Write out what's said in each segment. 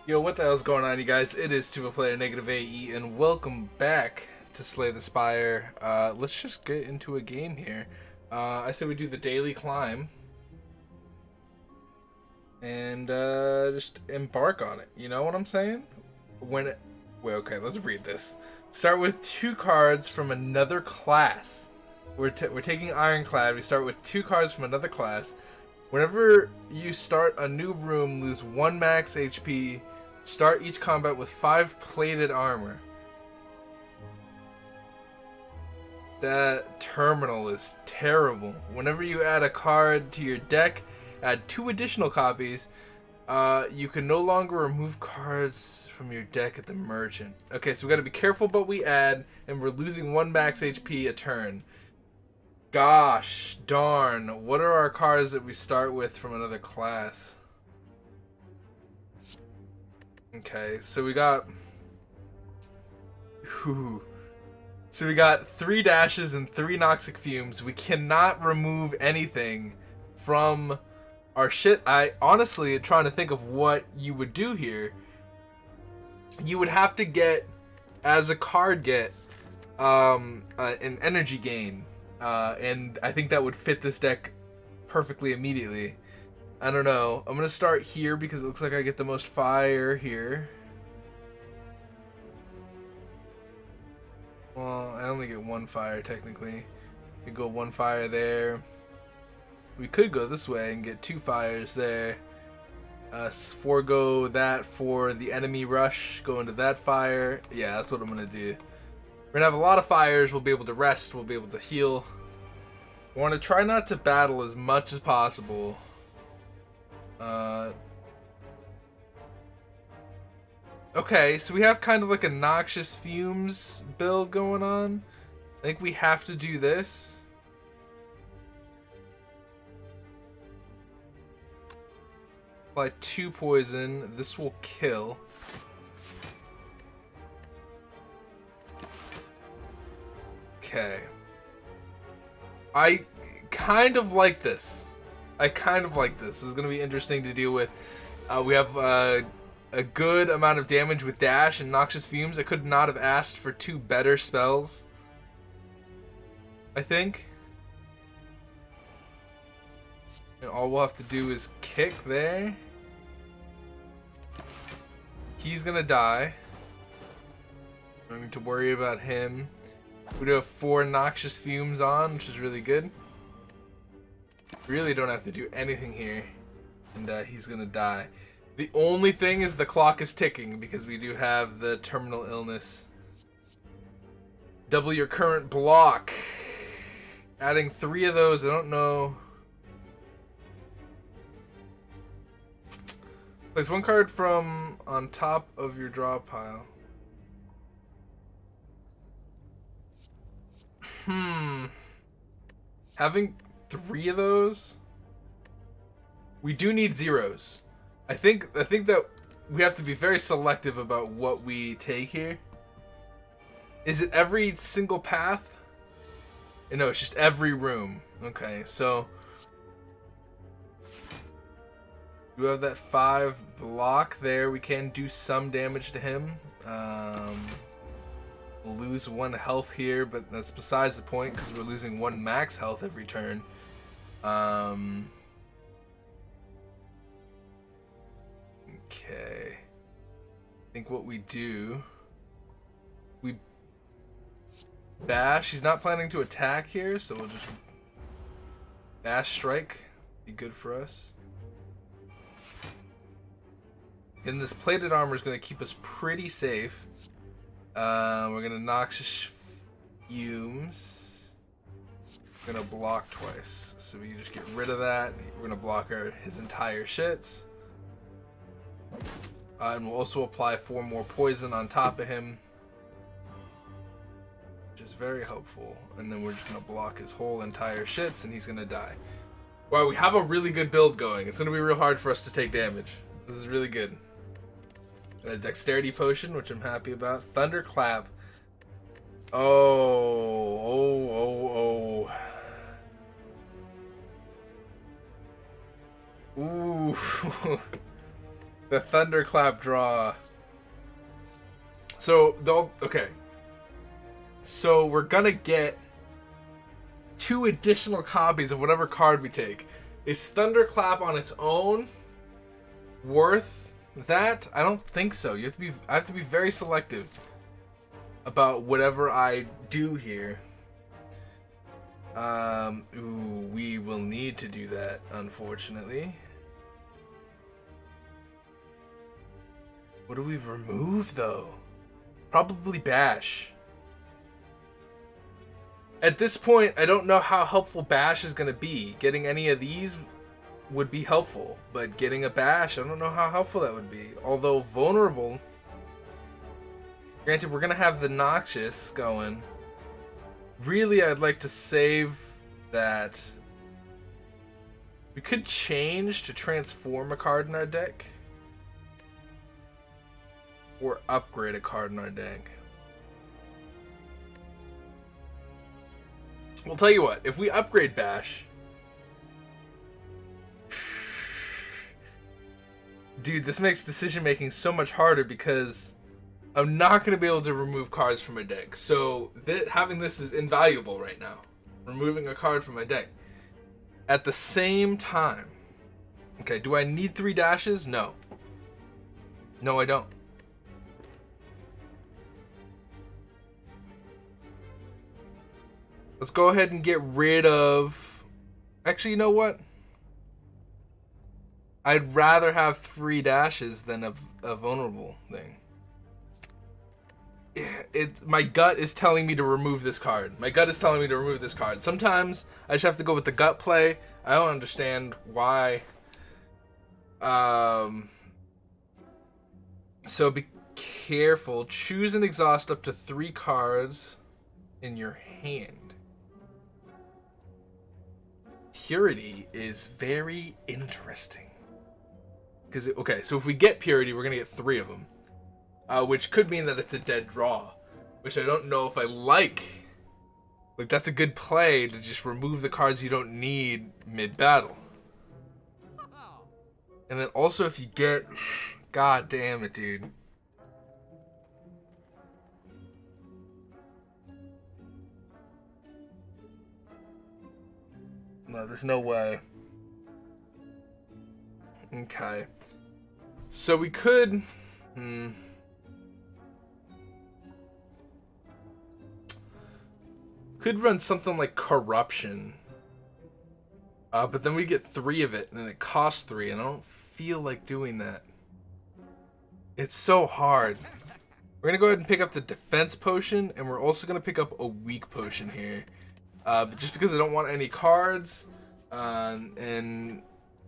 Yo, what the hell's going on, you guys? It is Tuba Player NegativeAE, and welcome back to Slay the Spire. Let's just get into a game here. I say we do the daily climb and just embark on it. You know what I'm saying? Wait, okay, let's read this. Start with 2 cards from another class. We're taking Ironclad. We start with 2 cards from another class. Whenever you start a new room, lose 1 max HP. Start each combat with 5 plated armor. That terminal is terrible. Whenever you add a card to your deck, add 2 additional copies. You can no longer remove cards from your deck at the merchant. Okay, so we gotta be careful what we add, and we're losing 1 max HP a turn. Gosh darn, what are our cards that we start with from another class? Okay, so we got... So we got 3 dashes and 3 noxic fumes. We cannot remove anything from our shit. I honestly trying to think of what you would do here. You would have to get, as a card, get an energy gain. And I think that would fit this deck perfectly immediately. I don't know. I'm gonna start here because it looks like I get the most fire here. Well, I only get 1 fire technically. We go 1 fire there. We could go this way and get 2 fires there. Forego that for the enemy rush. Go into that fire. Yeah, that's what I'm gonna do. We're gonna have a lot of fires. We'll be able to rest. We'll be able to heal. We want to try not to battle as much as possible. Okay, so we have kind of like a noxious fumes build going on. I think we have to do this. Apply 2 poison. This will kill. Okay. I kind of like this. This is going to be interesting to deal with. We have a good amount of damage with dash and noxious fumes. I could not have asked for 2 better spells, I think. And all we'll have to do is kick there. He's gonna die. I don't need to worry about him. We do have 4 noxious fumes on, which is really good. Really don't have to do anything here. And he's gonna die. The only thing is the clock is ticking because we do have the terminal illness. Double your current block. Adding 3 of those, I don't know. Place 1 card from on top of your draw pile. Having 3 of those? We do need zeros. I think that we have to be very selective about what we take here. Is it every single path? No, it's just every room. Okay, so we have that 5 block there. We can do some damage to him. We'll lose 1 health here, but that's besides the point because we're losing 1 max health every turn. Okay. I think what we do, we bash. He's not planning to attack here, so we'll just bash strike. Be good for us. And this plated armor is going to keep us pretty safe. We're going to noxious fumes. We're going to block twice, so we can just get rid of that. We're going to block his entire shits. And we'll also apply 4 more poison on top of him, which is very helpful. And then we're just going to block his whole entire shits, and he's going to die. Wow, we have a really good build going. It's going to be real hard for us to take damage. This is really good. And a dexterity potion, which I'm happy about. Thunderclap. Oh. Ooh. The Thunderclap draw. So, okay. So, we're gonna get 2 additional copies of whatever card we take. Is Thunderclap on its own worth that? I don't think so. I have to be very selective about whatever I do here. Ooh, we will need to do that, unfortunately. What do we remove, though? Probably Bash. At this point, I don't know how helpful Bash is going to be. Getting any of these would be helpful, but getting a Bash, I don't know how helpful that would be. Although Vulnerable, granted, we're going to have the Noxious going. Really, I'd like to save that. We could change to transform a card in our deck. Or upgrade a card in our deck. We'll tell you what, if we upgrade Bash... Dude, this makes decision making so much harder because I'm not going to be able to remove cards from my deck. So having this is invaluable right now. Removing a card from my deck. At the same time... Okay, do I need 3 dashes? No. No, I don't. Let's go ahead and get rid of... Actually, you know what? I'd rather have 3 dashes than a vulnerable thing. My gut is telling me to remove this card. My gut is telling me to remove this card. Sometimes I just have to go with the gut play. I don't understand why. So be careful. Choose and exhaust up to 3 cards in your hand. Purity is very interesting. Because, okay, so if we get Purity, we're going to get 3 of them. Which could mean that it's a dead draw. Which I don't know if I like. Like, that's a good play to just remove the cards you don't need mid-battle. And then also if you get... God damn it, dude. No, there's no way. Okay. So we could... Could run something like Corruption. But then we get 3 of it, and it costs 3, and I don't feel like doing that. It's so hard. We're gonna go ahead and pick up the Defense Potion, and we're also gonna pick up a Weak Potion here. Just because I don't want any cards, and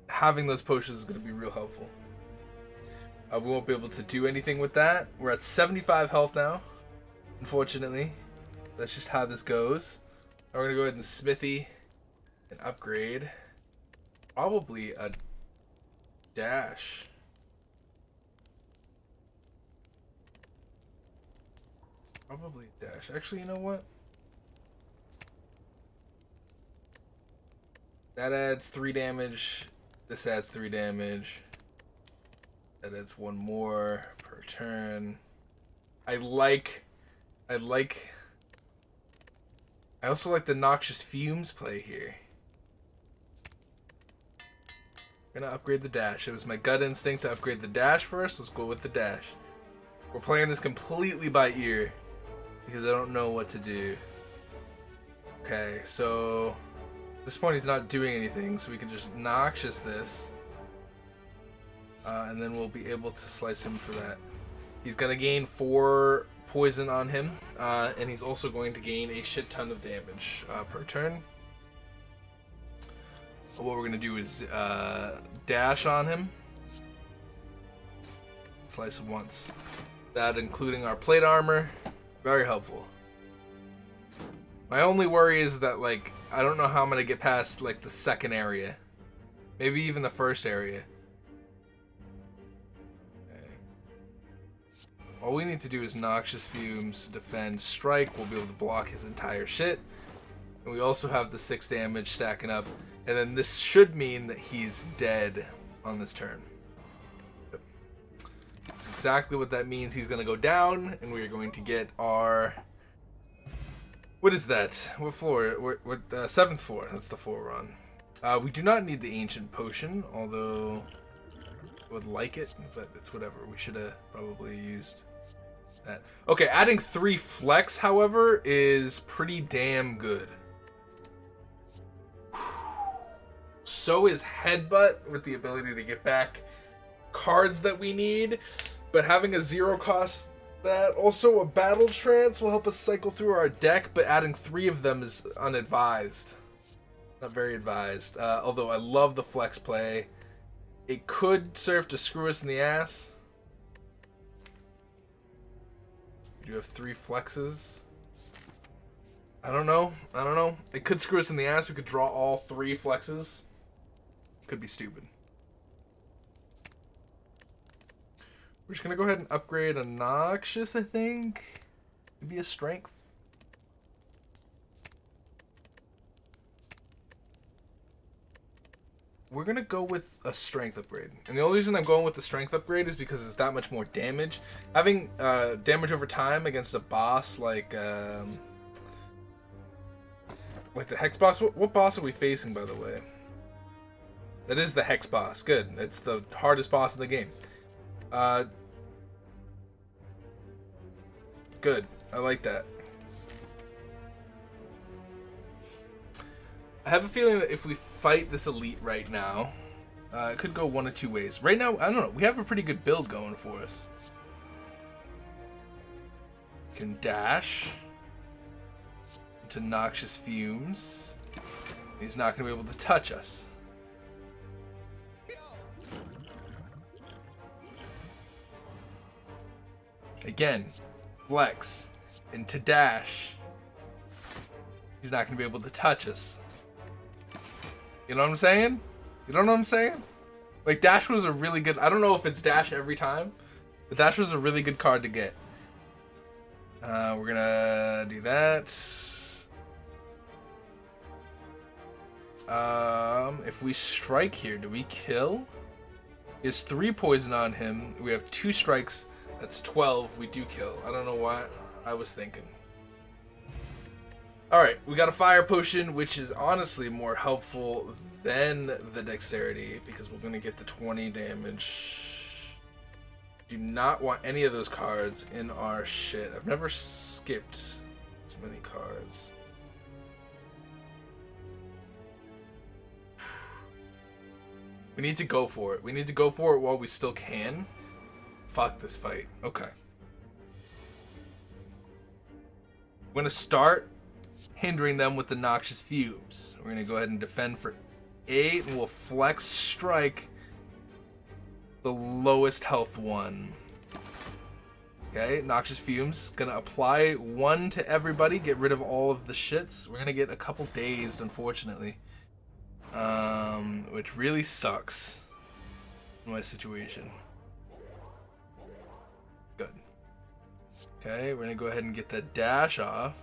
having those potions is going to be real helpful. We won't be able to do anything with that. We're at 75 health now, unfortunately. That's just how this goes. Now we're going to go ahead and Smithy and upgrade. Probably a dash. Probably a dash. Actually, you know what? That adds 3 damage. This adds 3 damage. That adds 1 more per turn. I also like the Noxious Fumes play here. I'm gonna upgrade the dash. It was my gut instinct to upgrade the dash first. Let's go with the dash. We're playing this completely by ear because I don't know what to do. Okay, so... At this point he's not doing anything, so we can just Noxious this. And then we'll be able to slice him for that. He's going to gain 4 poison on him, and he's also going to gain a shit ton of damage per turn. What we're going to do is dash on him. Slice him once. That including our plate armor. Very helpful. My only worry is that, like, I don't know how I'm going to get past, like, the second area. Maybe even the first area. Okay. All we need to do is Noxious Fumes, defend, strike. We'll be able to block his entire shit. And we also have the 6 damage stacking up. And then this should mean that he's dead on this turn. Yep. exactly what that means. He's going to go down, and we are going to get our... What is that? What floor? What 7th floor. That's the floor we're on. We do not need the ancient potion, although I would like it, but it's whatever. We should have probably used that. Okay, adding 3 flex, however, is pretty damn good. So is headbutt with the ability to get back cards that we need, but having a 0 cost that. Also, a battle trance will help us cycle through our deck, but adding 3 of them is unadvised. Not very advised. Although I love the flex play. It could serve to screw us in the ass. We do have 3 flexes. I don't know. It could screw us in the ass. We could draw all 3 flexes. Could be stupid. We're just going to go ahead and upgrade a Noxious, I think. Maybe a Strength. We're going to go with a Strength upgrade. And the only reason I'm going with the Strength upgrade is because it's that much more damage. Having damage over time against a boss like the Hex boss. What boss are we facing, by the way? That is the Hex boss. Good. It's the hardest boss in the game. Good. I like that. I have a feeling that if we fight this elite right now, it could go one of 2 ways. Right now, I don't know. We have a pretty good build going for us. We can dash into Noxious Fumes. He's not going to be able to touch us. Again, flex into dash. He's not going to be able to touch us. You know what I'm saying? You don't know what I'm saying? Like, dash was a really good... I don't know if it's dash every time, but dash was a really good card to get. We're going to do that. If we strike here, do we kill? He has 3 poison on him. We have 2 strikes. That's 12. We do kill. I don't know what I was thinking. Alright, we got a fire potion, which is honestly more helpful than the dexterity, because we're going to get the 20 damage. Do not want any of those cards in our shit. I've never skipped as many cards. We need to go for it. We need to go for it while we still can. Fuck this fight. Okay. I'm going to start hindering them with the Noxious Fumes. We're going to go ahead and defend for 8, and we'll flex strike the lowest health one. Okay, Noxious Fumes. Going to apply 1 to everybody, get rid of all of the shits. We're going to get a couple dazed, unfortunately. Which really sucks in my situation. Good. Okay, we're gonna go ahead and get that dash off,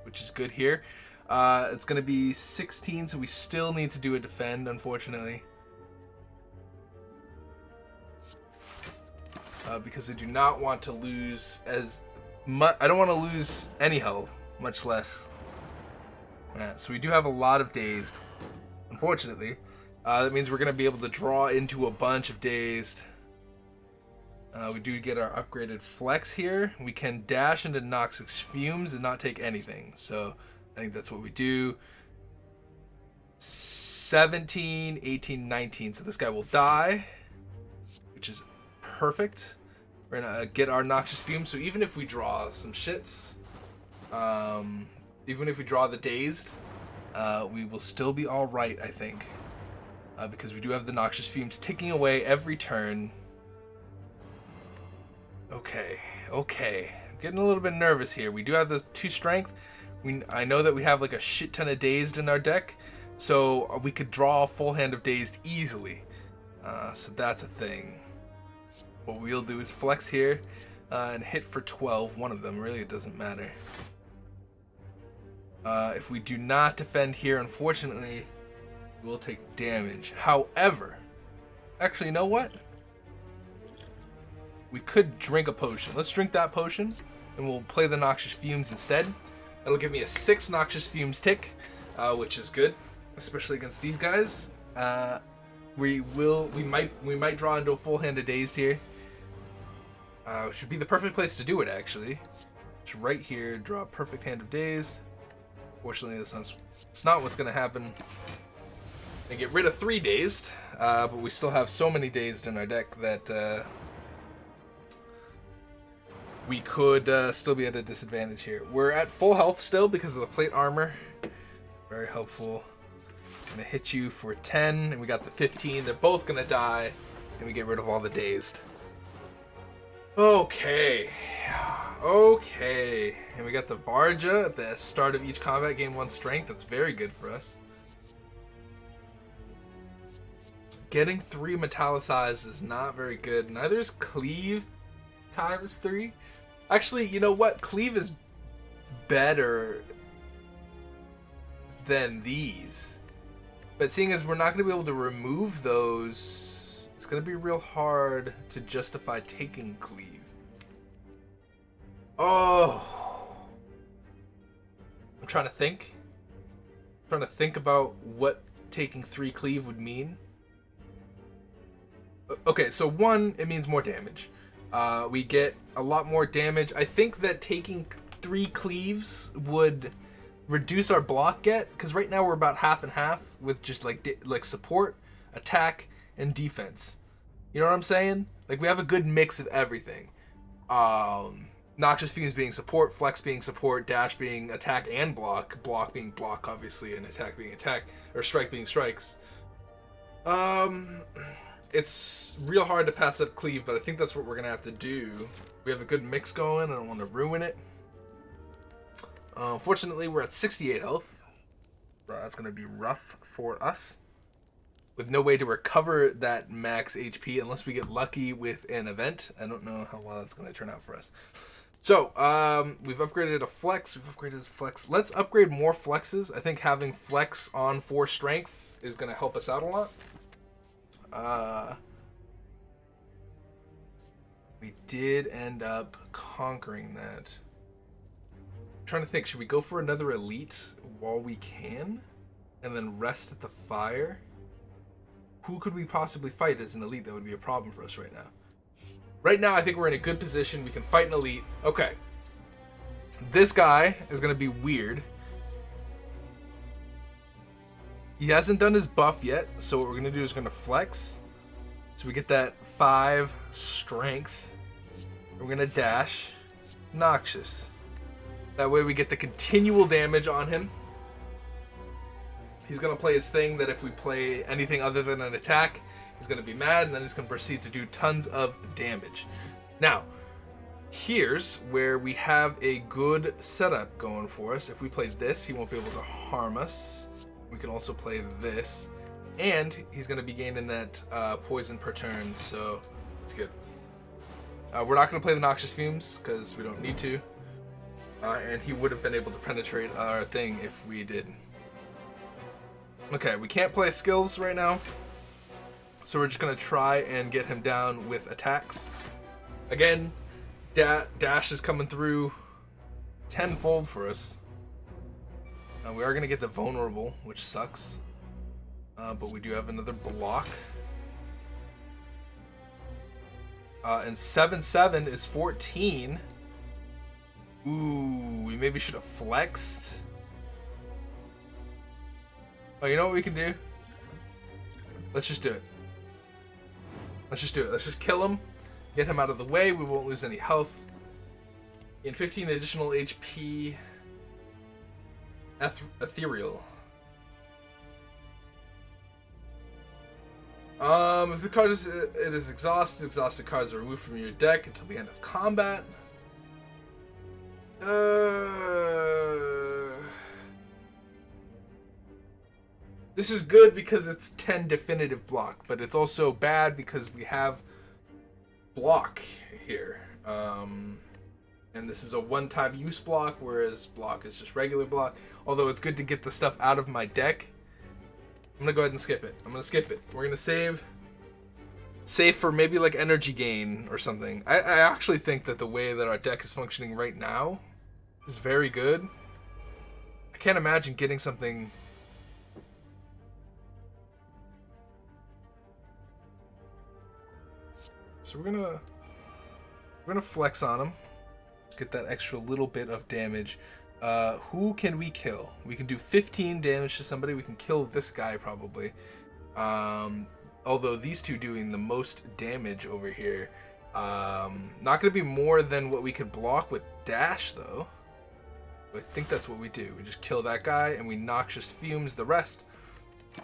which is good here. It's gonna be 16, so we still need to do a defend, unfortunately, because I do not want to lose as much. I don't want to lose any health, much less. Yeah, so we do have a lot of dazed, unfortunately. That means we're gonna be able to draw into a bunch of dazed. We do get our upgraded flex here. We can dash into Noxious Fumes and not take anything. So I think that's what we do. 17, 18, 19. So this guy will die, which is perfect. We're gonna get our Noxious Fumes. So even if we draw some shits, even if we draw the dazed, we will still be all right, I think, because we do have the Noxious Fumes ticking away every turn. Okay. I'm getting a little bit nervous here. We do have the 2 strength. I know that we have like a shit ton of dazed in our deck, so we could draw a full hand of dazed easily. So that's a thing. What we'll do is flex here and hit for 12. One of them, really, it doesn't matter. If we do not defend here, unfortunately, we'll take damage. However, Actually, you know what? We could drink a potion. Let's drink that potion, and we'll play the Noxious Fumes instead. That'll give me a 6 Noxious Fumes tick, which is good, especially against these guys. We might draw into a full hand of Dazed here. Should be the perfect place to do it, actually. It's right here. Draw a perfect hand of Dazed. Fortunately, it's not what's going to happen. And get rid of 3 Dazed, but we still have so many Dazed in our deck that we could still be at a disadvantage here. We're at full health still because of the plate armor. Very helpful. Gonna hit you for 10, and we got the 15. They're both gonna die, and we get rid of all the Dazed. Okay. Okay. And we got the Varja at the start of each combat, gain 1 strength. That's very good for us. Getting 3 Metallicized is not very good. Neither is Cleave times 3. Actually, you know what? Cleave is better than these. But seeing as we're not going to be able to remove those, it's going to be real hard to justify taking Cleave. Oh. I'm trying to think. I'm trying to think about what taking 3 Cleave would mean. Okay, so 1, it means more damage. We get a lot more damage. I think that taking 3 Cleaves would reduce our block get, because right now we're about half and half with just like support, attack, and defense. You know what I'm saying? Like, we have a good mix of everything. Noxious Fumes being support, Flex being support, Dash being attack and block being block obviously, and attack being attack, or strike being strikes. It's real hard to pass up Cleave, but I think that's what we're gonna have to do. We have a good mix going. I don't want to ruin it. Fortunately, we're at 68 health. That's going to be rough for us. With no way to recover that max HP unless we get lucky with an event. I don't know how well that's going to turn out for us. So, we've upgraded a Flex. Let's upgrade more Flexes. I think having Flex on 4 strength is going to help us out a lot. We did end up conquering that. Trying to think, should we go for another elite while we can and then rest at the fire? Who could we possibly fight as an elite that would be a problem for us right now? Right now I think we're in a good position. We can fight an elite. Okay, this guy is going to be weird. He hasn't done his buff yet, so what we're going to do is we're going to flex so we get that 5 strength. We're going to dash Noxious. That way we get the continual damage on him. He's going to play his thing that if we play anything other than an attack, he's going to be mad, and then he's going to proceed to do tons of damage. Now, here's where we have a good setup going for us. If we play this, he won't be able to harm us. We can also play this, and he's going to be gaining that poison per turn, so it's good. We're not going to play the Noxious Fumes, because we don't need to. And he would have been able to penetrate our thing if we did. Okay, we can't play skills right now, so we're just going to try and get him down with attacks. Again, Dash is coming through tenfold for us. We are going to get the vulnerable, which sucks. But we do have another block. And 7/7 is 14. Ooh, we maybe should have flexed. Oh, you know what we can do? Let's just do it. Let's just do it. Let's just kill him. Get him out of the way. We won't lose any health. In 15 additional HP. Ethereal. If the card is exhausted, exhausted cards are removed from your deck until the end of combat. This is good because it's 10 definitive block, but it's also bad because we have block here. And this is a one-time use block, whereas block is just regular block. Although it's good to get the stuff out of my deck. I'm gonna go ahead and skip it. I'm gonna skip it. We're gonna save. Save for maybe like energy gain or something. I actually think that the way that our deck is functioning right now is very good. I can't imagine getting something. So we're gonna flex on him. Get that extra little bit of damage. Who can we kill? We can do 15 damage to somebody. We can kill this guy probably. Although these two doing the most damage over here. Not going to be more than what we could block with dash though. I think that's what we do. We just kill that guy and we noxious fumes the rest.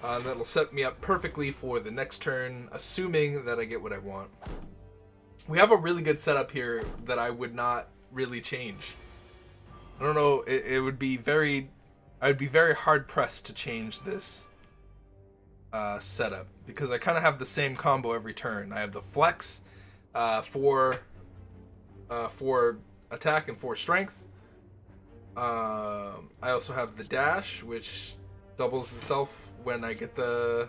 That'll set me up perfectly for the next turn, assuming that I get what I want. We have a really good setup here that I would not really change. I don't know, it would be very... I would be very hard pressed to change this setup, because I kind of have the same combo every turn. I have the flex for attack and for strength. I also have the dash, which doubles itself when I get the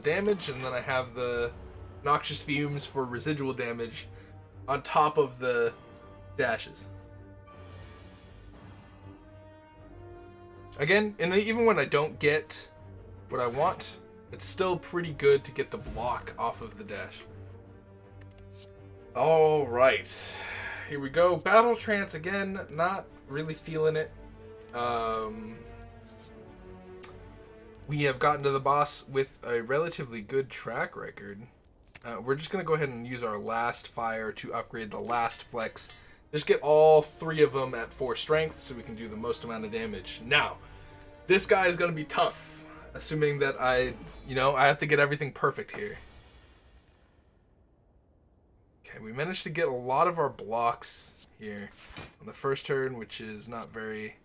damage, and then I have the noxious fumes for residual damage on top of the dashes. Again, and even when I don't get what I want, it's still pretty good to get the block off of the dash. Alright, here we go. Battle Trance again, not really feeling it. We have gotten to the boss with a relatively good track record. We're just going to go ahead and use our last fire to upgrade the last flex. Just get all three of them at 4 strength so we can do the most amount of damage. Now, this guy is going to be tough, assuming that I have to get everything perfect here. Okay, we managed to get a lot of our blocks here on the first turn, which is not very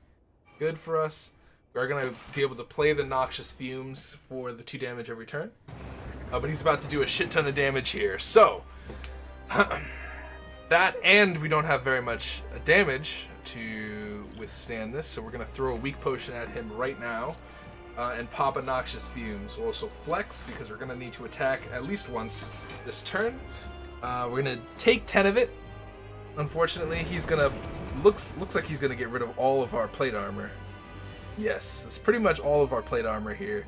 good for us. We're going to be able to play the noxious fumes for the 2 damage every turn. But he's about to do a shit ton of damage here. So, that, and we don't have very much damage to withstand this. So we're going to throw a weak potion at him right now and pop a noxious fumes. We'll also flex because we're going to need to attack at least once this turn. We're going to take 10 of it. Unfortunately, he's going to... Looks like he's going to get rid of all of our plate armor. Yes, that's pretty much all of our plate armor here.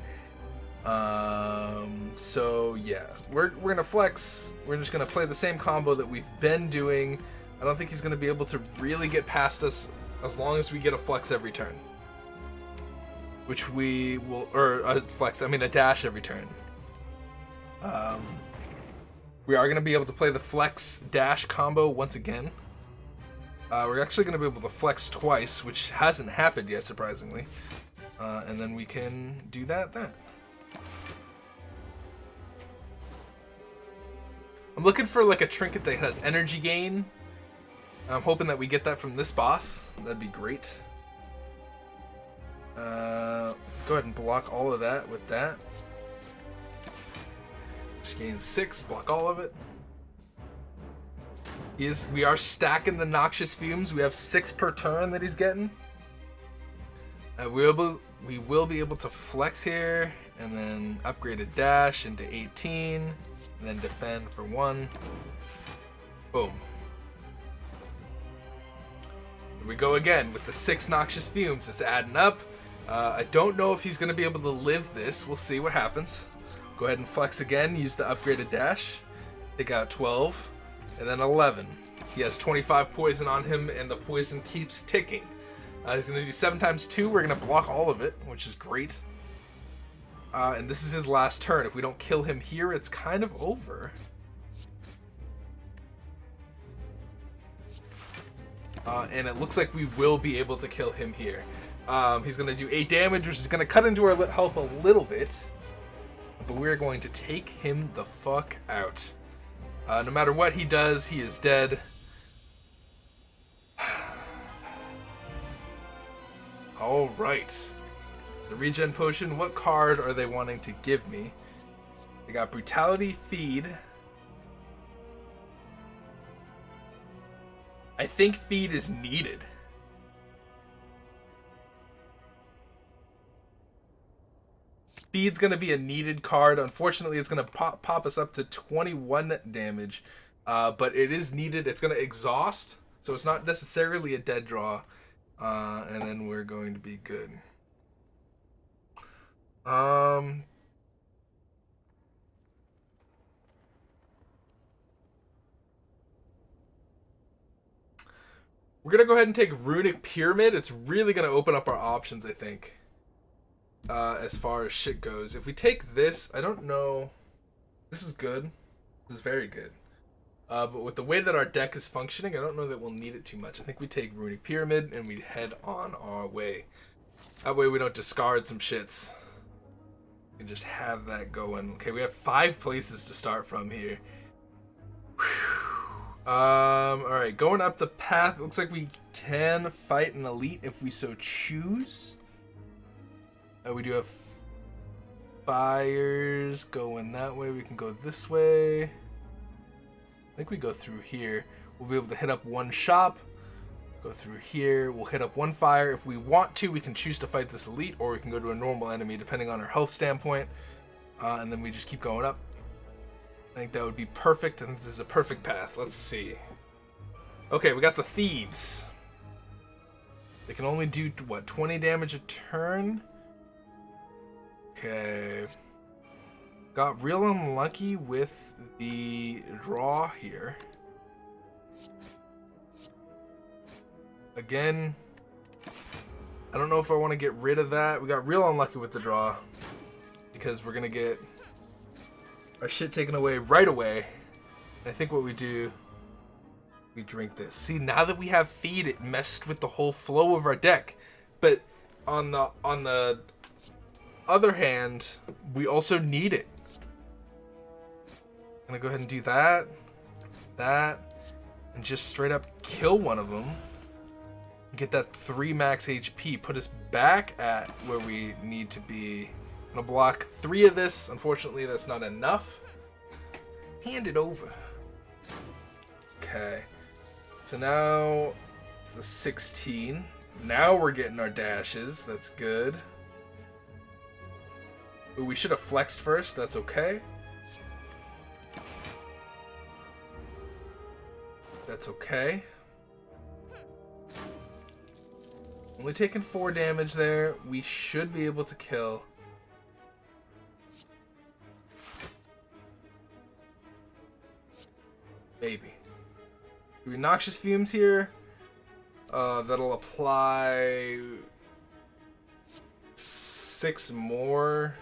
So yeah, we're gonna flex. We're just gonna play the same combo that we've been doing. I don't think he's gonna be able to really get past us as long as we get a flex every turn, which we will, or a flex, I mean a dash every turn. We are gonna be able to play the flex dash combo once again. We're actually gonna be able to flex twice, which hasn't happened yet, surprisingly. And then we can do that. I'm looking for like a trinket that has energy gain. I'm hoping that we get that from this boss. That'd be great. Go ahead and block all of that with that. Just gain 6, block all of it. We are stacking the noxious fumes. We have 6 per turn that he's getting. We will be able to flex here and then upgrade a dash into 18 and then defend for 1. Boom. Here we go again with the 6 noxious fumes. It's adding up. I don't know if he's going to be able to live this. We'll see what happens. Go ahead and flex again. Use the upgraded dash. Take out 12 and then 11. He has 25 poison on him and the poison keeps ticking. He's going to do 7 times 2. We're going to block all of it, which is great. And this is his last turn. If we don't kill him here, it's kind of over. And it looks like we will be able to kill him here. He's going to do 8 damage, which is going to cut into our health a little bit. But we're going to take him the fuck out. No matter what he does, he is dead. Alright. The regen potion, what card are they wanting to give me? They got Brutality Feed. I think Feed is needed. Speed's going to be a needed card. Unfortunately, it's going to pop us up to 21 damage. But it is needed. It's going to exhaust, so it's not necessarily a dead draw. And then we're going to be good. We're going to go ahead and take Runic Pyramid. It's really going to open up our options, I think. As far as shit goes. If we take this, I don't know. This is good. This is very good. But with the way that our deck is functioning, I don't know that we'll need it too much. I think we take Runic Pyramid and we head on our way. That way we don't discard some shits. We can just have that going. Okay, we have 5 places to start from here. Alright, going up the path, it looks like we can fight an elite if we so choose. We do have Spires going that way. We can go this way. I think we go through here. We'll be able to hit up one shop. Go through here. We'll hit up one fire. If we want to, we can choose to fight this elite, or we can go to a normal enemy, depending on our health standpoint. And then we just keep going up. I think that would be perfect. I think this is a perfect path. Let's see. Okay, we got the Thieves. They can only do, what, 20 damage a turn? Okay. Got real unlucky with the draw here. Again, I don't know if I want to get rid of that. We got real unlucky with the draw because we're going to get our shit taken away right away. And I think what we do, we drink this. See, now that we have Feed, it messed with the whole flow of our deck. But on the other hand, we also need it. I'm gonna go ahead and do that, and just straight up kill one of them. Get that 3 max HP, put us back at where we need to be. I'm gonna block 3 of this. Unfortunately, that's not enough. Hand it over. Okay. So now it's the 16. Now we're getting our dashes. That's good. Ooh, we should have flexed first. That's okay. That's okay. Only taking 4 damage there. We should be able to kill. Maybe. Do we Noxious Fumes here? That'll apply 6 more,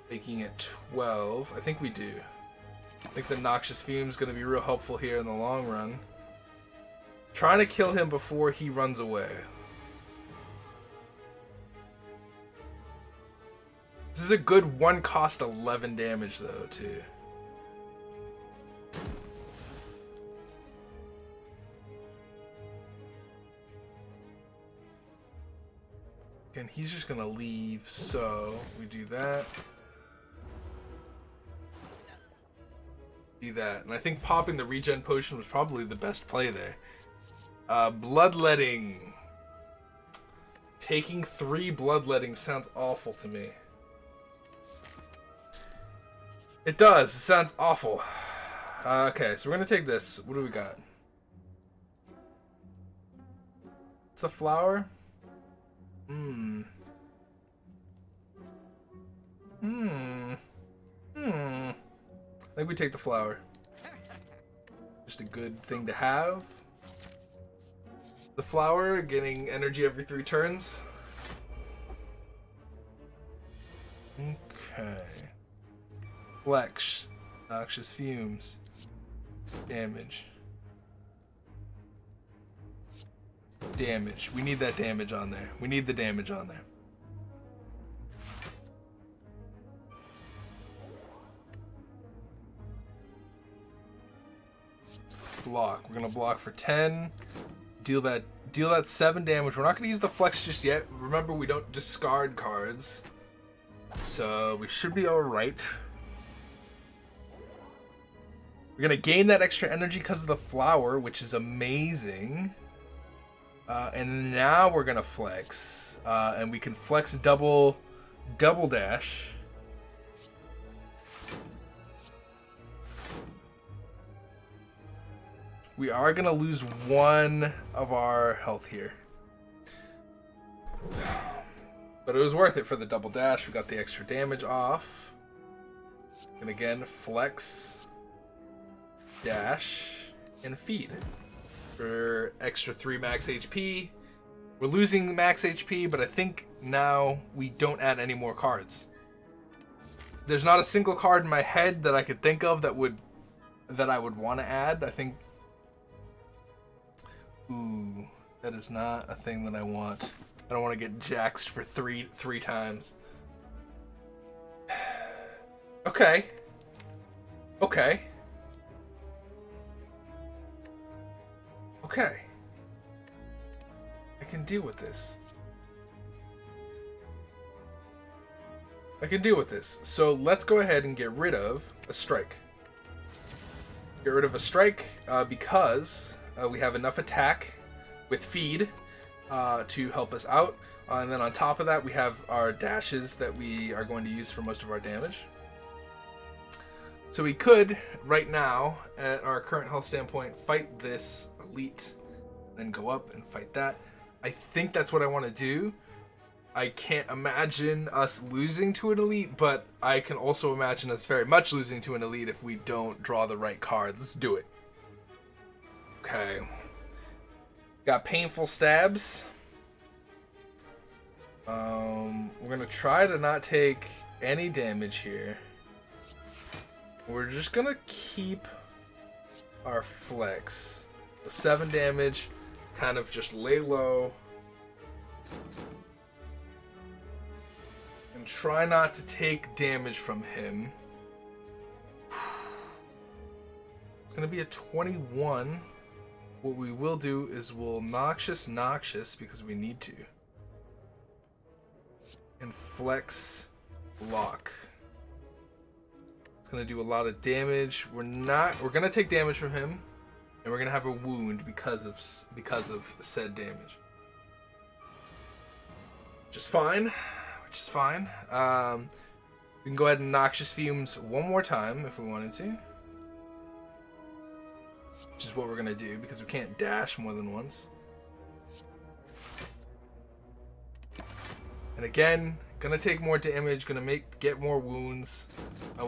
making it 12. I think we do. I think the Noxious Fume is going to be real helpful here in the long run. Trying to kill him before he runs away. This is a good one cost 11 damage though, too. And he's just gonna leave, so we do that. Do that. And I think popping the regen potion was probably the best play there. Bloodletting. Taking 3 bloodletting sounds awful to me. It does. It sounds awful. Okay, so we're gonna take this. What do we got? It's a flower? I think we take the flower. Just a good thing to have. The flower, getting energy every 3 turns. Okay. Flex. Noxious Fumes. Damage. Damage. We need that damage on there. We need the damage on there. Block. We're gonna block for 10. Deal that 7 damage. We're not gonna use the flex just yet. Remember, we don't discard cards, so we should be all right. We're gonna gain that extra energy because of the flower, which is amazing. And now we're gonna flex, and we can flex double dash. We are going to lose one of our health here. But it was worth it for the double dash. We got the extra damage off. And again, flex, dash, and feed for extra 3 max HP. We're losing max HP, but I think now we don't add any more cards. There's not a single card in my head that I could think of that I would want to add. I think... Ooh, that is not a thing that I want. I don't want to get jaxed for three times. Okay. Okay. Okay. I can deal with this. I can deal with this. So let's go ahead and get rid of a strike. Get rid of a strike because we have enough attack with feed to help us out. And then on top of that, we have our dashes that we are going to use for most of our damage. So we could, right now, at our current health standpoint, fight this elite, then go up and fight that. I think that's what I want to do. I can't imagine us losing to an elite, but I can also imagine us very much losing to an elite if we don't draw the right card. Let's do it. Okay. Got painful stabs. We're gonna try to not take any damage here. We're just gonna keep our flex. The 7 damage, kind of just lay low. And try not to take damage from him. It's gonna be a 21. What we will do is we'll noxious because we need to. And flex block. It's gonna do a lot of damage. We're gonna take damage from him, and we're gonna have a wound because of said damage. Which is fine. Which is fine. We can go ahead and noxious fumes one more time if we wanted to. Which is what we're gonna do because we can't dash more than once. And again, gonna take more damage, gonna get more wounds.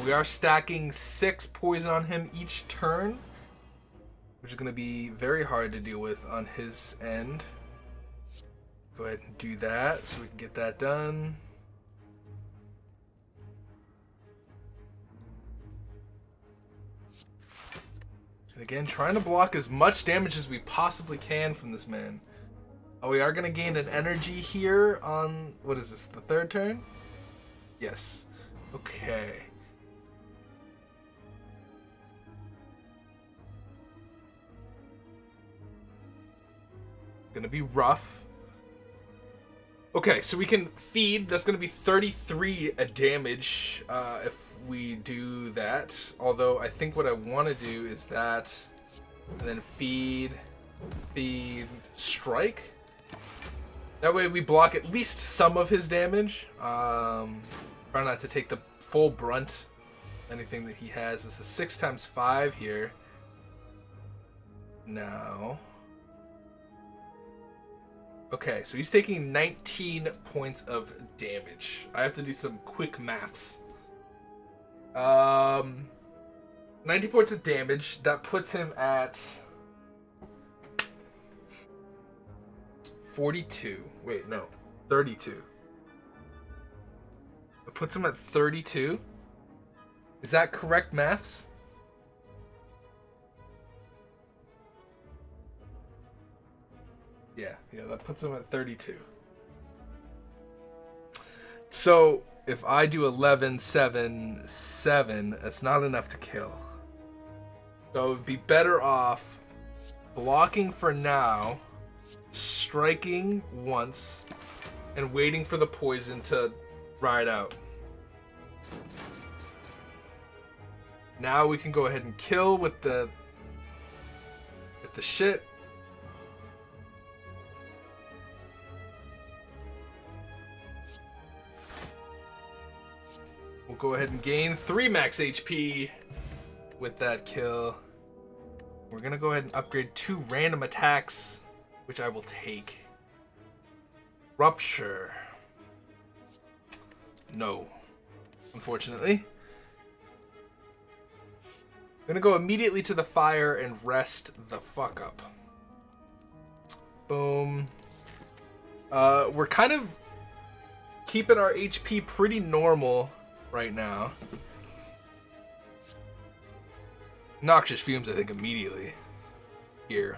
We are stacking 6 poison on him each turn, which is gonna be very hard to deal with on his end. Go ahead and do that so we can get that done. And again, trying to block as much damage as we possibly can from this man. Oh, we are going to gain an energy here on... What is this? The 3rd turn? Yes. Okay. Gonna be rough. Okay, so we can feed. That's gonna be 33 damage if we do that. Although I think what I want to do is that, and then feed, strike. That way we block at least some of his damage. Try not to take the full brunt. Anything that he has. This is 6 times 5 here. Now. Okay, so he's taking 19 points of damage. I have to do some quick maths. 90 points of damage. That puts him at 42. Wait, no. 32. It puts him at 32. Is that correct maths? Yeah, that puts him at 32. So, if I do 11, 7, 7, that's not enough to kill. So it would be better off blocking for now, striking once, and waiting for the poison to ride out. Now we can go ahead and kill with the shit. We'll go ahead and gain 3 max HP with that kill. We're gonna go ahead and upgrade 2 random attacks, which I will take. Rupture. No. Unfortunately. I'm gonna go immediately to the fire and rest the fuck up. Boom. We're kind of keeping our HP pretty normal right now. Noxious fumes, I think, immediately here.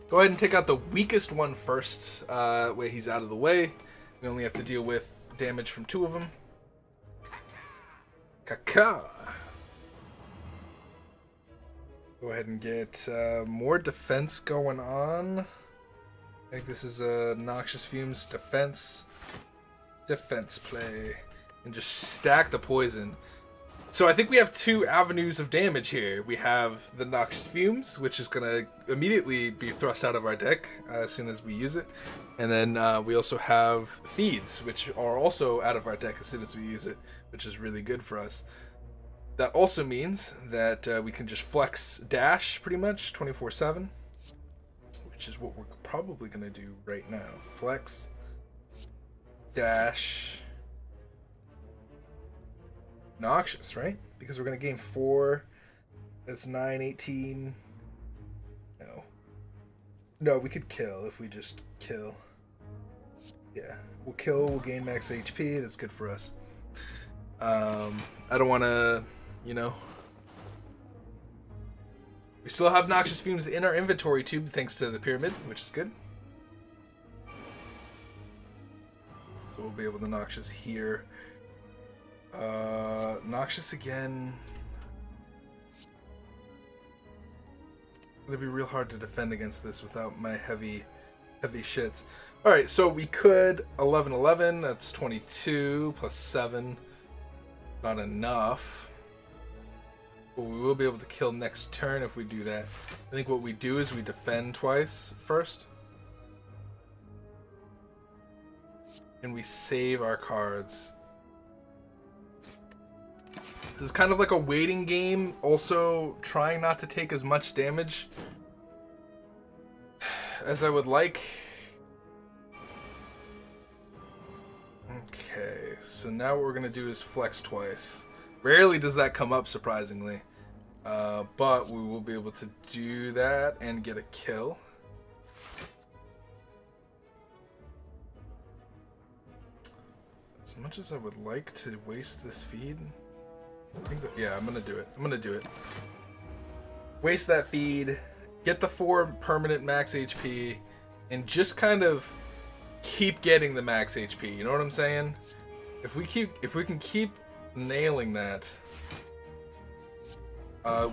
Go ahead and take out the weakest one first. Way he's out of the way. We only have to deal with damage from 2 of them. Caca. Go ahead and get more defense going on. I think this is a Noxious Fumes defense play, and just stack the poison. So I think we have 2 avenues of damage here. We have the Noxious Fumes, which is gonna immediately be thrust out of our deck as soon as we use it, and then we also have Feeds, which are also out of our deck as soon as we use it, which is really good for us. That also means that we can just flex dash pretty much 24/7. Which is what we're probably going to do right now. Flex, dash, Noxious, right? Because we're going to gain 4. That's 9, 18. No, we could kill if we just kill. Yeah, we'll kill, we'll gain max HP. That's good for us. I don't want to, you know... We still have Noxious Fumes in our inventory too, thanks to the pyramid, which is good. So we'll be able to Noxious here. Noxious again. It'll be real hard to defend against this without my heavy shits. Alright, so we could 11/11, that's 22 plus 7. Not enough. But we will be able to kill next turn if we do that. I think what we do is we defend twice first. And we save our cards. This is kind of like a waiting game, also trying not to take as much damage as I would like. Okay, so now what we're going to do is flex twice. Rarely does that come up, surprisingly. But we will be able to do that and get a kill. As much as I would like to waste this feed, I think that, yeah, I'm gonna do it. Waste that feed, get the 4 permanent max HP, and just kind of keep getting the max HP. You know what I'm saying? If we can keep nailing that,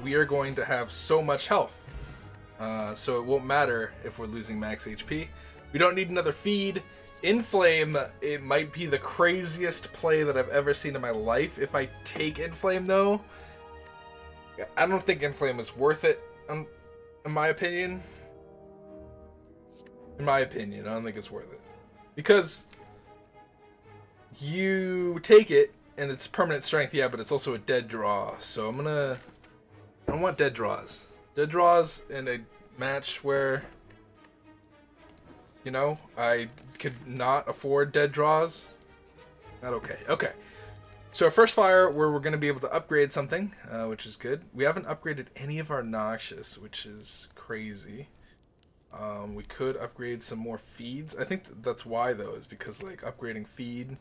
we are going to have so much health. So it won't matter if we're losing max HP. We don't need another feed. Inflame, it might be the craziest play that I've ever seen in my life if I take Inflame, though. I don't think Inflame is worth it, in my opinion. I don't think it's worth it. Because you take it, and it's permanent strength, yeah, but it's also a dead draw. So I don't want dead draws. Dead draws in a match where, you know, I could not afford dead draws. Not okay. Okay. So our first fire, where we're going to be able to upgrade something, which is good. We haven't upgraded any of our Noxious, which is crazy. We could upgrade some more feeds. I think that's why, though, is because, like, upgrading feed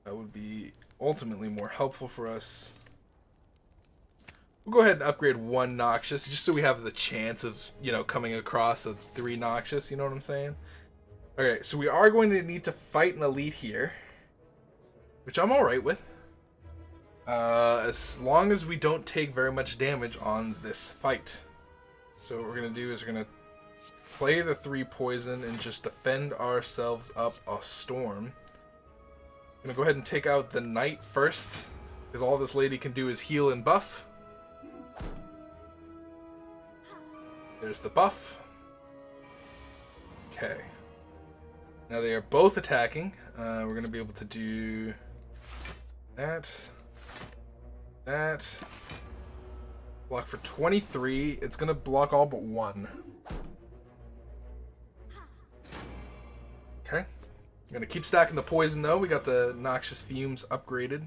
would be ultimately more helpful for us. We'll go ahead and upgrade 1 Noxious, just so we have the chance of, you know, coming across a 3 Noxious, you know what I'm saying? Okay, so we are going to need to fight an elite here, which I'm alright with. As long as we don't take very much damage on this fight. So what we're going to do is we're going to play the 3 poison and just defend ourselves up a storm. I'm going to go ahead and take out the knight first, because all this lady can do is heal and buff. There's the buff. Okay. Now they are both attacking. We're going to be able to do that. That. Block for 23. It's going to block all but one. Okay. I'm going to keep stacking the poison, though. We got the Noxious Fumes upgraded.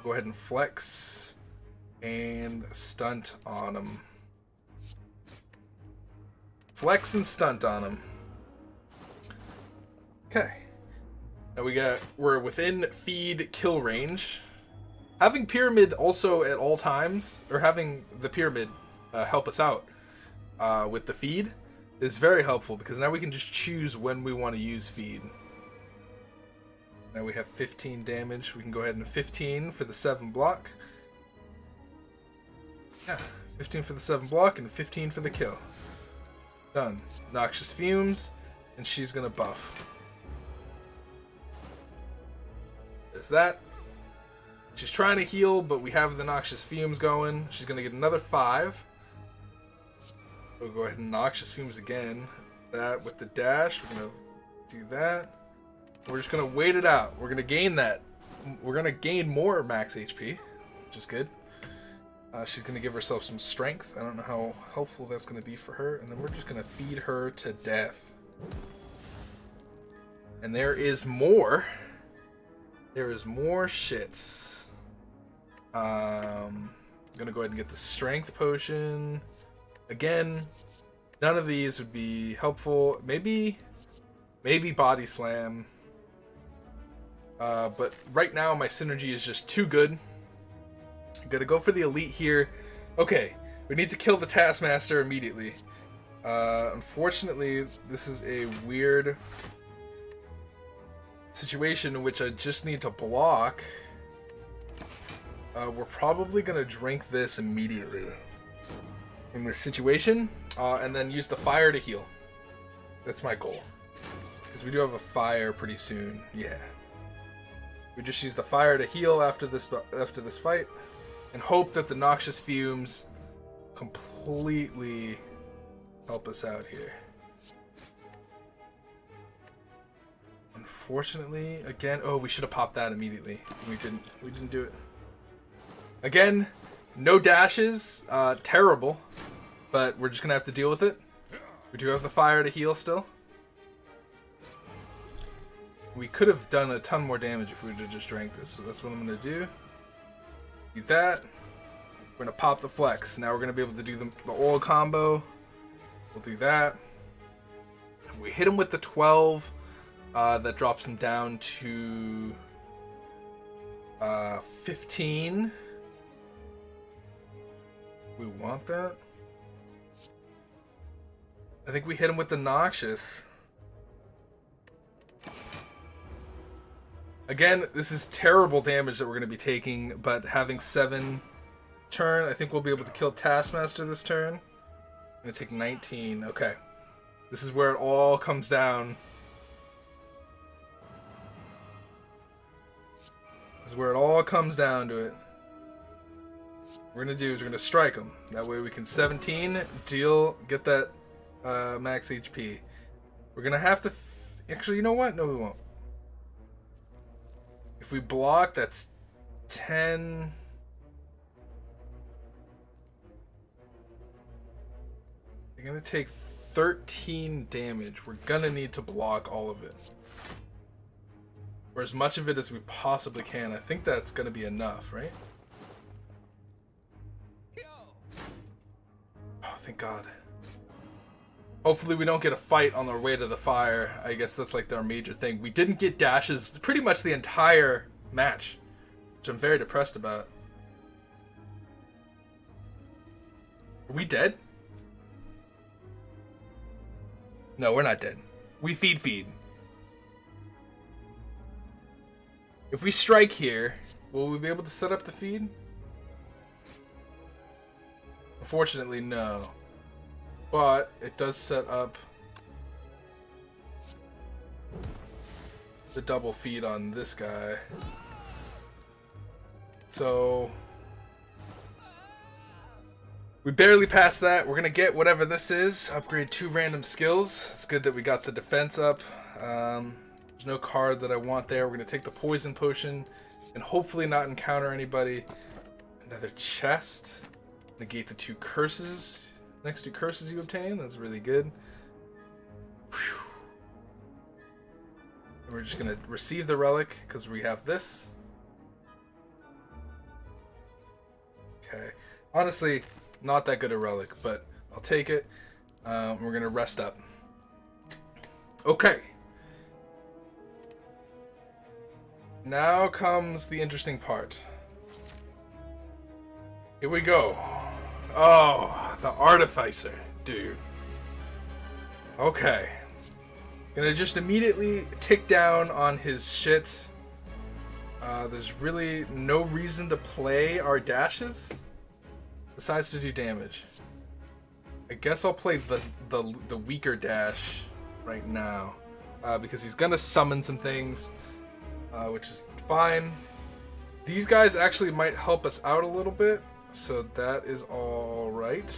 Go ahead and flex. And stunt on him. Flex and stunt on him. Okay. Now we're within feed kill range. Having pyramid also at all times, or having the pyramid help us out with the feed is very helpful, because now we can just choose when we want to use feed. Now we have 15 damage. We can go ahead and 15 for the 7 block. Yeah, 15 for the 7 block and 15 for the kill. Done. Noxious Fumes, and she's gonna buff. There's that. She's trying to heal, but we have the Noxious Fumes going. She's going to get another 5. We'll go ahead and Noxious Fumes again. That with the dash. We're going to do that. We're just going to wait it out. We're going to gain that. We're going to gain more max HP, which is good. She's going to give herself some strength. I don't know how helpful that's going to be for her. And then we're just going to feed her to death. And there is more. There is more shits. I'm gonna go ahead and get the strength potion. Again, none of these would be helpful. Maybe body slam. But right now my synergy is just too good. I'm gonna go for the elite here. Okay, we need to kill the Taskmaster immediately. Unfortunately, this is a weird situation in which I just need to block. We're probably gonna drink this immediately in this situation, and then use the fire to heal. That's my goal, because we do have a fire pretty soon. Yeah, we just use the fire to heal after this fight, and hope that the Noxious Fumes completely help us out here. Unfortunately, again, oh, we should have popped that immediately. We didn't do it. Again, no dashes, terrible, but we're just gonna have to deal with it. We do have the fire to heal still. We could have done a ton more damage if we would have just drank this, so that's what I'm gonna do. Do that. We're gonna pop the flex. Now we're gonna be able to do the oil combo. We'll do that. If we hit him with the 12, that drops him down to 15. We want that. I think we hit him with the Noxious. Again, this is terrible damage that we're going to be taking, but having 7 turn, I think we'll be able to kill Taskmaster this turn. I'm going to take 19. Okay. This is where it all comes down. This is where it all comes down to it. What we're going to do is we're going to strike him. That way we can 17, get that max HP. We're going to have to... Actually, you know what? No, we won't. If we block, that's 10... You're going to take 13 damage. We're going to need to block all of it. Or as much of it as we possibly can. I think that's going to be enough, right? Oh, thank God. Hopefully we don't get a fight on our way to the fire. I guess that's like our major thing. We didn't get dashes pretty much the entire match, which I'm very depressed about. Are we dead? No, we're not dead. We feed. If we strike here, will we be able to set up the feed? Unfortunately, no. But it does set up the double feed on this guy. So we barely passed that. We're gonna get whatever this is. Upgrade 2 random skills. It's good that we got the defense up. There's no card that I want there. We're going to take the poison potion and hopefully not encounter anybody. Another chest. Negate the 2 curses. Next 2 curses you obtain. That's really good. Whew. We're just going to receive the relic because we have this. Okay. Honestly, not that good a relic, but I'll take it. We're going to rest up. Okay. Now comes the interesting part. Here we go. Oh, the Artificer, dude. Okay. Gonna just immediately tick down on his shit. There's really no reason to play our dashes besides to do damage. I guess I'll play the weaker dash right now because he's gonna summon some things, which is fine. These guys actually might help us out a little bit, so that is all right.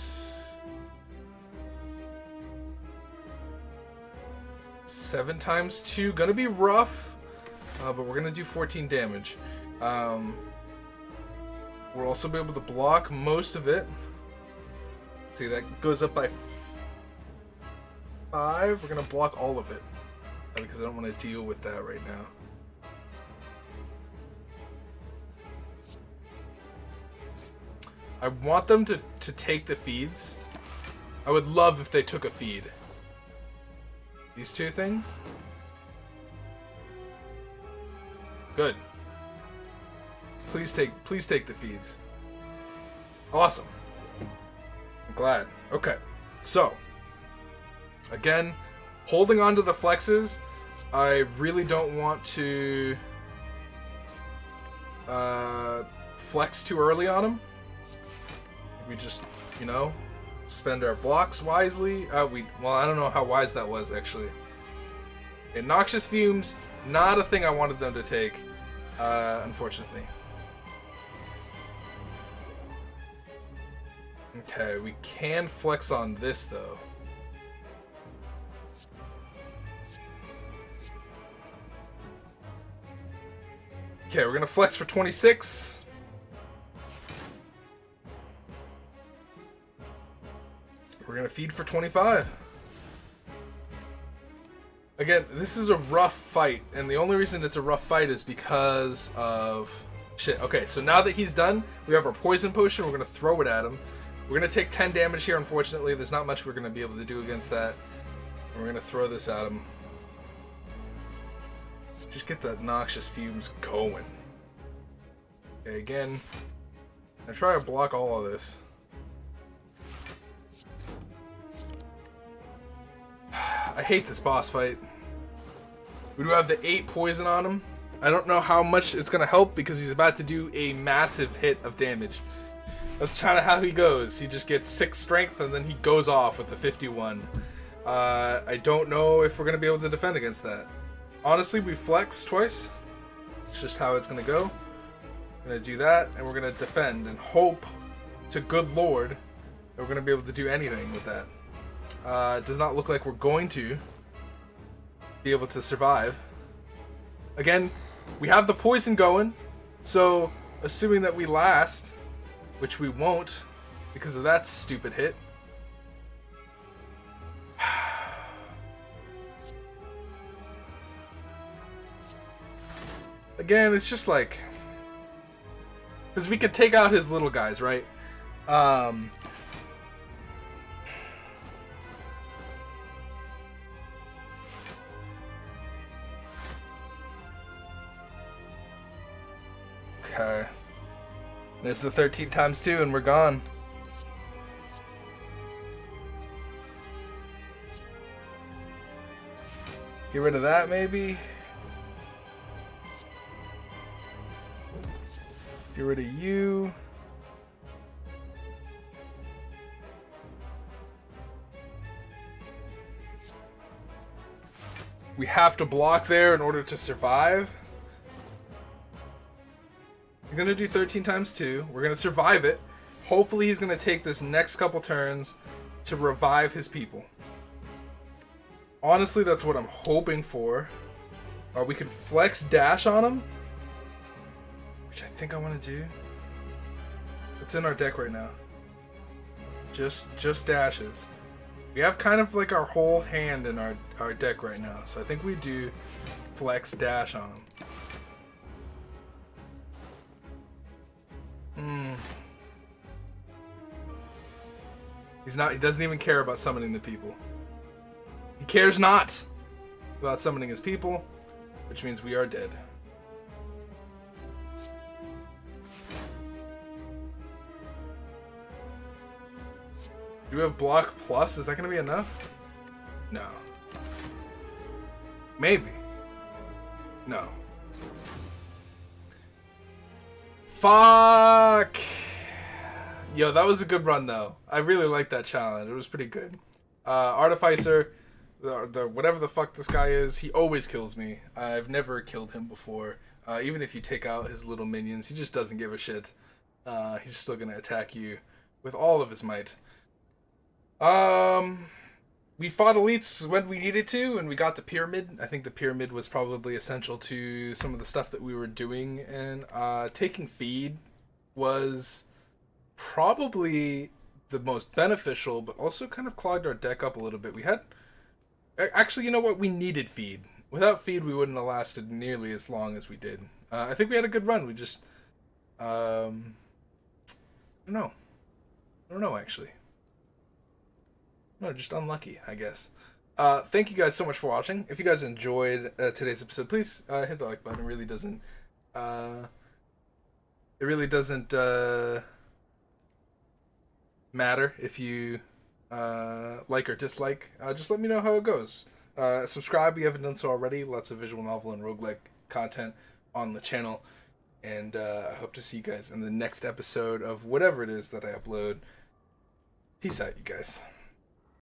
7 times 2, gonna be rough, but we're gonna do 14 damage. We'll also be able to block most of it. See, that goes up by 5. We're gonna block all of it because I don't want to deal with that right now. I want them to take the feeds. I would love if they took a feed. These 2 things. Good. Please take the feeds. Awesome. I'm glad. Okay. So, again, holding on to the flexes. I really don't want to flex too early on them. We just, you know, spend our blocks wisely. Well, I don't know how wise that was, actually. Okay, Noxious Fumes, not a thing I wanted them to take, unfortunately. Okay, we can flex on this, though. Okay, we're gonna flex for 26. We're gonna feed for 25. Again, this is a rough fight, and the only reason it's a rough fight is because of shit. Okay, so now that he's done, we have our poison potion. We're gonna throw it at him. We're gonna take 10 damage here. Unfortunately, there's not much we're gonna be able to do against that. And we're gonna throw this at him. Just get the Noxious Fumes going. Okay, again, I try to block all of this. I hate this boss fight. We do have the 8 poison on him. I don't know how much it's going to help because he's about to do a massive hit of damage. That's kind of how he goes. He just gets 6 strength and then he goes off with the 51. I don't know if we're going to be able to defend against that. Honestly, we flex twice. It's just how it's going to go. We're going to do that and we're going to defend and hope to good lord that we're going to be able to do anything with that. It does not look like we're going to be able to survive. Again, we have the poison going, so assuming that we last, which we won't because of that stupid hit. Again, it's just like, because we could take out his little guys, right? Okay. There's the 13 times 2 and we're gone. Get rid of that maybe. Get rid of you. We have to block there in order to survive. We're going to do 13 times 2. We're going to survive it. Hopefully he's going to take this next couple turns to revive his people. Honestly, that's what I'm hoping for. We can flex dash on him, which I think I want to do. It's in our deck right now. Just dashes. We have kind of like our whole hand in our deck right now, so I think we do flex dash on him. He doesn't even care about summoning the people. He cares not about summoning his people, which means we are dead. Do we have block plus? Is that going to be enough? No. Maybe. No. Fuck! Yo, that was a good run, though. I really liked that challenge. It was pretty good. Artificer, the whatever the fuck this guy is, he always kills me. I've never killed him before. Even if you take out his little minions, he just doesn't give a shit. He's still going to attack you with all of his might. We fought elites when we needed to, and we got the pyramid. I think the pyramid was probably essential to some of the stuff that we were doing, and taking feed was probably the most beneficial, but also kind of clogged our deck up a little bit. We had... Actually, you know what? We needed feed. Without feed, we wouldn't have lasted nearly as long as we did. I think we had a good run. We just... I don't know, actually. No, just unlucky, I guess. Thank you guys so much for watching. If you guys enjoyed today's episode, please hit the like button. It really doesn't... matter if you like or dislike. Just let me know how it goes. Subscribe if you haven't done so already. Lots of visual novel and roguelike content on the channel. And I hope to see you guys in the next episode of whatever it is that I upload. Peace out, you guys.